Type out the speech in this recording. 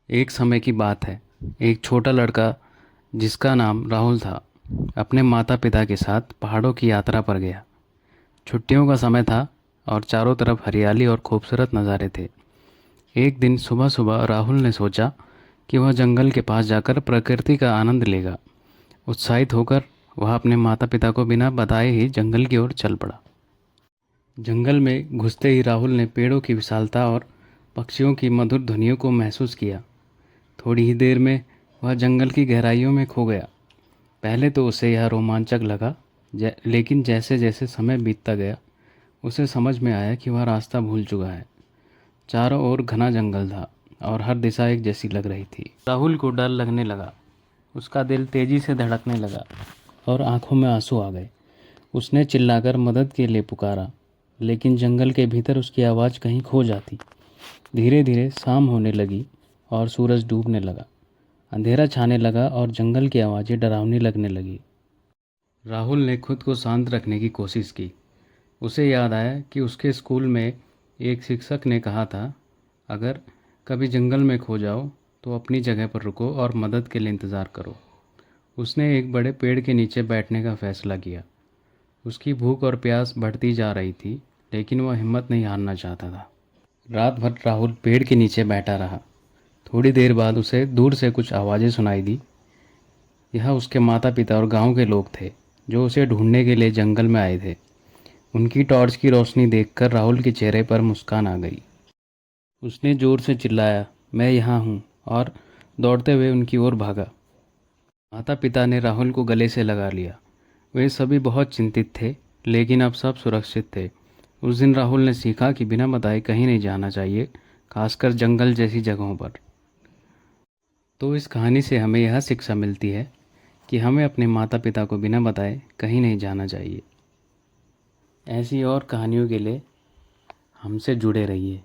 एक समय की बात है। एक छोटा लड़का जिसका नाम राहुल था, अपने माता पिता के साथ पहाड़ों की यात्रा पर गया। छुट्टियों का समय था और चारों तरफ हरियाली और खूबसूरत नज़ारे थे। एक दिन सुबह सुबह राहुल ने सोचा कि वह जंगल के पास जाकर प्रकृति का आनंद लेगा। उत्साहित होकर वह अपने माता पिता को बिना बताए ही जंगल की ओर चल पड़ा। जंगल में घुसते ही राहुल ने पेड़ों की विशालता और पक्षियों की मधुर ध्वनियों को महसूस किया। थोड़ी ही देर में वह जंगल की गहराइयों में खो गया। पहले तो उसे यह रोमांचक लगा, लेकिन जैसे जैसे समय बीतता गया उसे समझ में आया कि वह रास्ता भूल चुका है। चारों ओर घना जंगल था और हर दिशा एक जैसी लग रही थी। राहुल को डर लगने लगा। उसका दिल तेजी से धड़कने लगा और आंखों में आंसू आ गए। उसने चिल्लाकर मदद के लिए पुकारा, लेकिन जंगल के भीतर उसकी आवाज़ कहीं खो जाती। धीरे धीरे शाम होने लगी और सूरज डूबने लगा। अंधेरा छाने लगा और जंगल की आवाज़ें डरावनी लगने लगी। राहुल ने खुद को शांत रखने की कोशिश की। उसे याद आया कि उसके स्कूल में एक शिक्षक ने कहा था, अगर कभी जंगल में खो जाओ तो अपनी जगह पर रुको और मदद के लिए इंतज़ार करो। उसने एक बड़े पेड़ के नीचे बैठने का फैसला किया। उसकी भूख और प्यास बढ़ती जा रही थी, लेकिन वह हिम्मत नहीं हारना चाहता था। रात भर राहुल पेड़ के नीचे बैठा रहा। थोड़ी देर बाद उसे दूर से कुछ आवाज़ें सुनाई दी। यह उसके माता पिता और गांव के लोग थे, जो उसे ढूंढने के लिए जंगल में आए थे। उनकी टॉर्च की रोशनी देखकर राहुल के चेहरे पर मुस्कान आ गई। उसने ज़ोर से चिल्लाया, मैं यहाँ हूँ, और दौड़ते हुए उनकी ओर भागा। माता पिता ने राहुल को गले से लगा लिया। वे सभी बहुत चिंतित थे, लेकिन अब सब सुरक्षित थे। उस दिन राहुल ने सीखा कि बिना बताए कहीं नहीं जाना चाहिए, खासकर जंगल जैसी जगहों पर। तो इस कहानी से हमें यह शिक्षा मिलती है कि हमें अपने माता पिता को बिना बताए कहीं नहीं जाना चाहिए। ऐसी और कहानियों के लिए हमसे जुड़े रहिए।